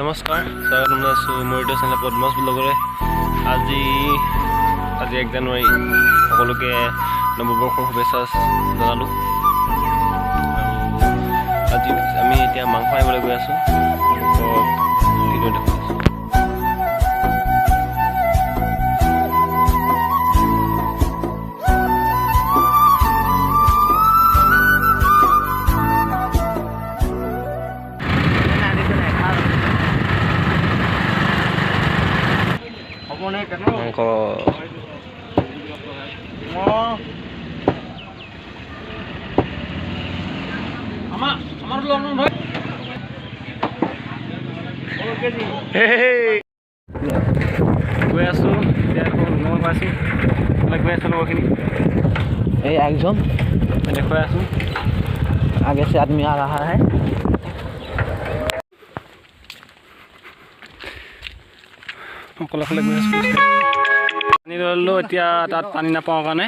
নমস্কাৰ স্বাগতম জনাইছোঁ মোৰ ইউটিউব চেনেল পদ্মজ ব্লগৰে। আজি 1 জানুৱাৰী সকলোকে নৱবৰ্ষৰ শুভেচ্ছা জনালোঁ। আৰু আজি আমি এতিয়া মাংস আনিবলৈ গৈ আছোঁ। ভিডিঅ' দেখুৱাইছোঁ। মাংস গৈ আছোঁ পাইছোঁ গৈ আছোঁ লগৰখিনি এই একজন দেখুৱাই আছোঁ। आगे से आदमी आ रहा है। অকলে গৈ আছোঁ। পানী ল'লোঁ এতিয়া তাত পানী নাপাওঁ কাৰণে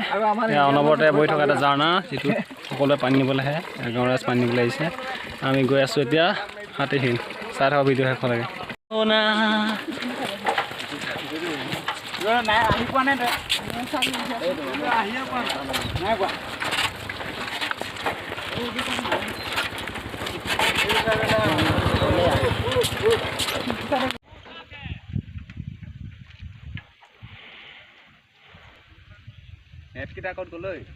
অনবৰতে বহি থকা এটা জাৰ্ণা যিটো সকলোৱে পানী নিবলৈ আহে। গাঁৱৰ ৰাইজ পানী নিবলৈ আহিছে। আমি গৈ আছোঁ এতিয়া হাতীশিল। চাই থকা ভিডিঅ' শেষ লাগে।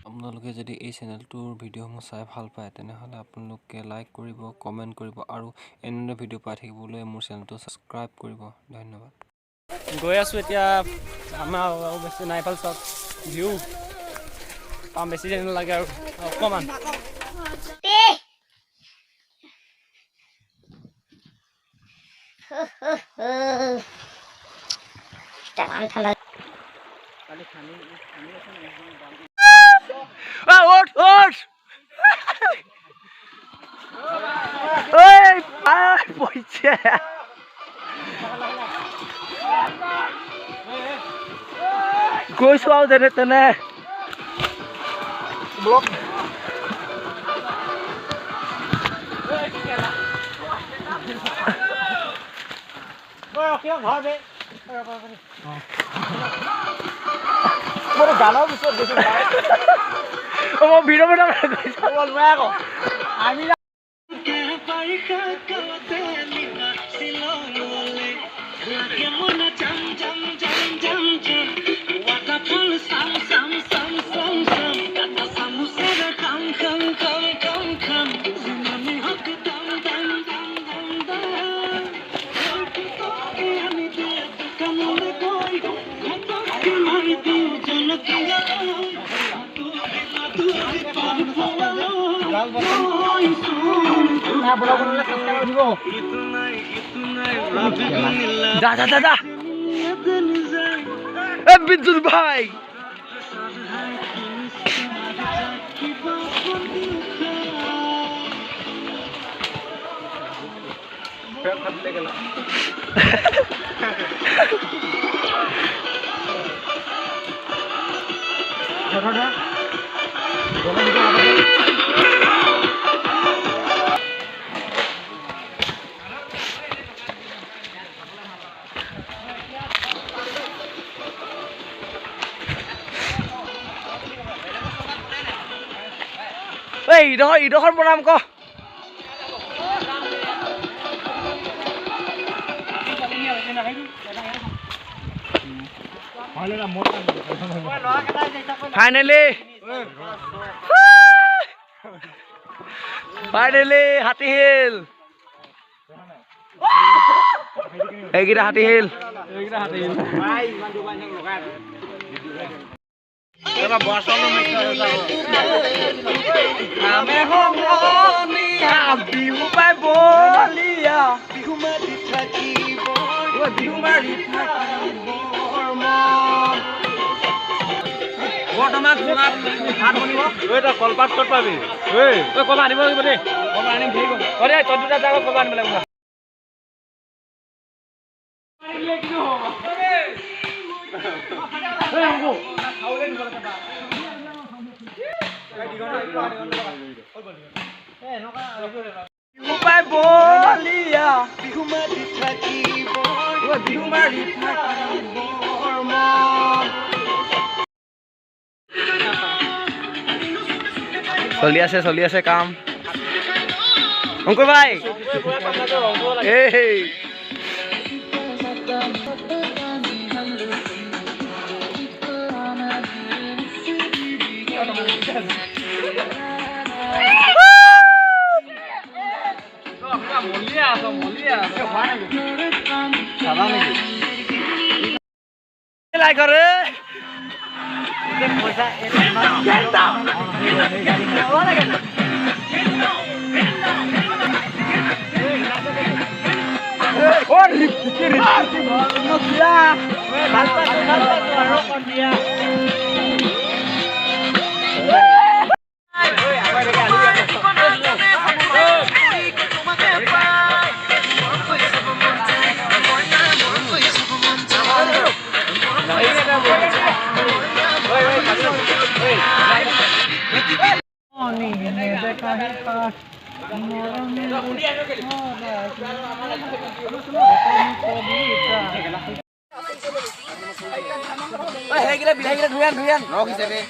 আপোনালোকে যদি এই চেনেলটোৰ ভিডিঅ'সমূহ চাই ভাল পায় তেনেহ'লে আপোনালোকে লাইক কৰিব, কমেণ্ট কৰিব আৰু এনে ভিডিঅ' পাই থাকিবলৈ মোৰ চেনেলটো ছাবস্ক্ৰাইব কৰিব। ধন্যবাদ। গৈ আছোঁ এতিয়া আমাৰ বেছি নাইফাল চাওক ভিউ পাম বেছি যেন নালাগে আৰু অকণমান গৈছো আৰু যেনে তেনে ব্লক গানৰ পিছত মই ভিডিঅ' বনাব আকৌ আমি দাদা বিদ্যুৎ ভাই ইডোখৰ বনাম ক ফাইনেলি হাতীশিল এইকেইটা হাতীশিল বিহু পাই বলিয়া বিহু মাৰি থাকিব বৰ্তমান চুঙাত ভাত বনিব কলপাত ক'ত পাবি কলপাত আনিব লাগিব দেই কলপাত আনিম ঠিক হ'ব তই দুটা জাগত কলপাত আনিব লাগিব পাই বলিয়া বিহু মাৰি থাকিব বিহু মাৰি থাকিব মন চলি আছে কাম অংকুৰ ভাই এই লাই কৰে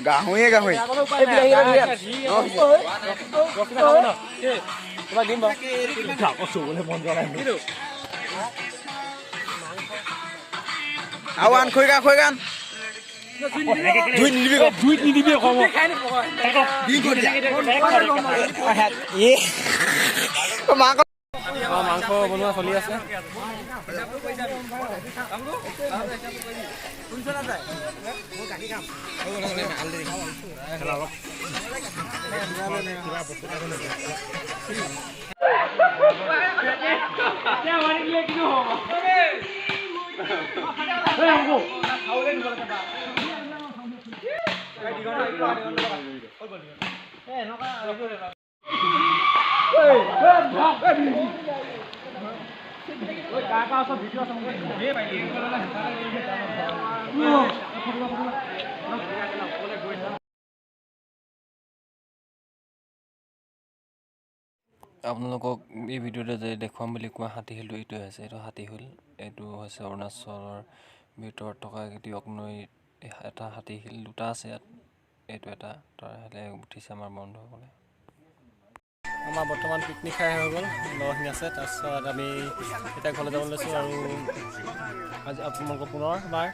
গাহৰি আৰু আন খৈ গান মাংস বনোৱা চলি আছে আপোনালোকক এই ভিডিঅ'তে যে দেখুৱাম বুলি কোৱা হাতীশিলটো এইটোৱে হৈছে এইটো হাতীশিল এইটো হৈছে অৰুণাচলৰ ভিতৰত থকা দিয়ক নৈ এটা হাতীশিল দুটা আছে ইয়াত এইটো এটা তাৰে উঠিছে আমাৰ বন্ধুসকলে আমাৰ বৰ্তমান পিকনিক খাই হৈ গ'ল লগৰখিনি আছে তাৰপিছত আমি এতিয়া ঘৰলৈ যাব লৈছোঁ আৰু আজি আপোনালোকক পুনৰ এবাৰ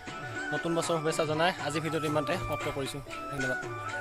নতুন বছৰ শুভেচ্ছা জনাই আজি ভিডিঅ'টো ইমানতে সমাপ্ত কৰিছোঁ ধন্যবাদ